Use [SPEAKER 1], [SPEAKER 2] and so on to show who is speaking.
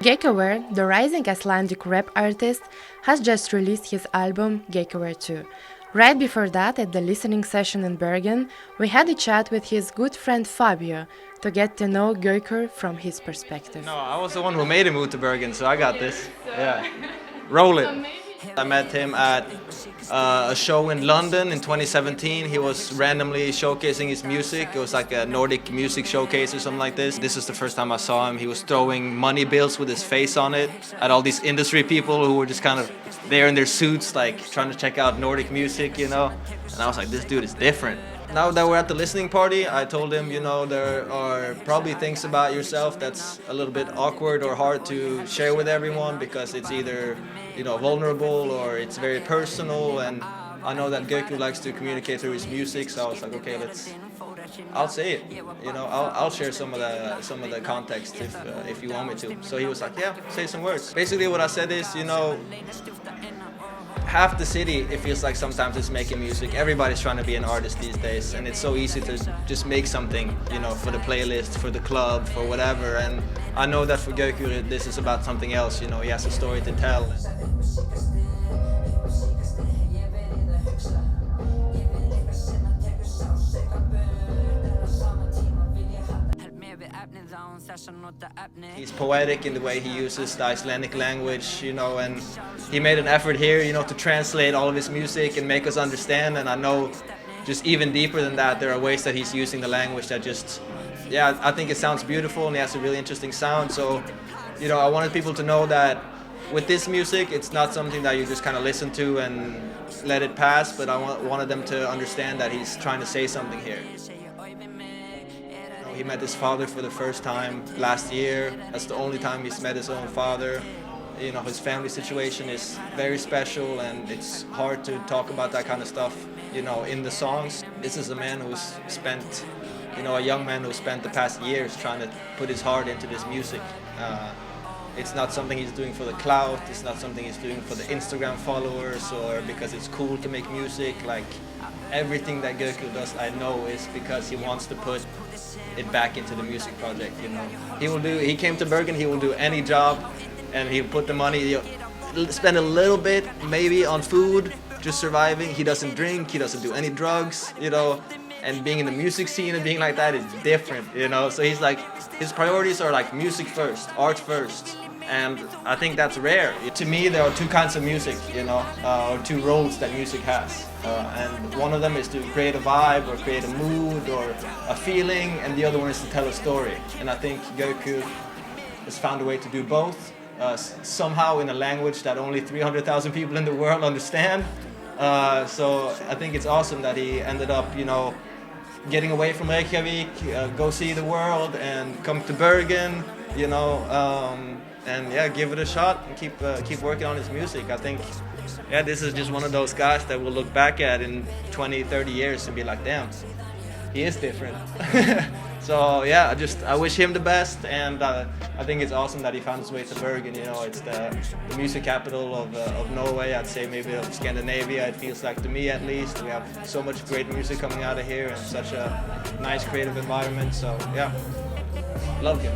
[SPEAKER 1] GKR, the rising Icelandic rap artist, has just released his album GKR 2. Right before that, at the listening session in Bergen, we had a chat with his good friend Fabio to get to know Gaukur from his perspective.
[SPEAKER 2] No, I was the one who made him move to Bergen, so I got this. Yeah. Roll it. I met him at a show in London in 2017. He was randomly showcasing his music. It was like a Nordic music showcase or something like this. This is the first time I saw him. He was throwing money bills with his face on it at all these industry people who were just kind of there in their suits, like trying to check out Nordic music, you know? And I was like, this dude is different. Now that we're at the listening party, I told him, you know, there are probably things about yourself that's a little bit awkward or hard to share with everyone because it's either, you know, vulnerable or it's very personal. And I know that Gaukur likes to communicate through his music, so I was like, okay, I'll say it. You know, I'll share some of the context if you want me to. So he was like, yeah, say some words. Basically, what I said is, you know, half the city, it feels like sometimes it's making music. Everybody's trying to be an artist these days, and it's so easy to just make something, you know, for the playlist, for the club, for whatever. And I know that for Gaukur, this is about something else. You know, he has a story to tell. He's poetic in the way he uses the Icelandic language, you know, and he made an effort here, you know, to translate all of his music and make us understand. And I know just even deeper than that, there are ways that he's using the language that just, yeah, I think it sounds beautiful and he has a really interesting sound. So, you know, I wanted people to know that with this music, it's not something that you just kind of listen to and let it pass, but I wanted them to understand that he's trying to say something here. He met his father for the first time last year. That's the only time he's met his own father. You know, his family situation is very special and it's hard to talk about that kind of stuff, you know, in the songs. This is a man who's spent, you know, a young man who spent the past years trying to put his heart into this music. It's not something he's doing for the clout, it's not something he's doing for the Instagram followers or because it's cool to make music. Like, everything that Gaukur does, I know, is because he wants to put it back into the music project, you know. He came to Bergen, he will do any job and he'll put the money, he'll spend a little bit maybe on food, just surviving. He doesn't drink, he doesn't do any drugs, you know, and being in the music scene and being like that is different, you know. So he's like, his priorities are like music first, art first. And I think that's rare. To me, there are two kinds of music, you know, or two roles that music has. And one of them is to create a vibe or create a mood or a feeling, and the other one is to tell a story. And I think Gaukur has found a way to do both, somehow in a language that only 300,000 people in the world understand. So I think it's awesome that he ended up, you know, getting away from Reykjavik, go see the world and come to Bergen, you know, and yeah, give it a shot and keep working on his music. I think, yeah, this is just one of those guys that we'll look back at in 20, 30 years and be like, damn, he is different. So yeah, I wish him the best, and I think it's awesome that he found his way to Bergen. You know, it's the music capital of Norway. I'd say maybe of Scandinavia. It feels like, to me at least. We have so much great music coming out of here and such a nice creative environment. So yeah, love him.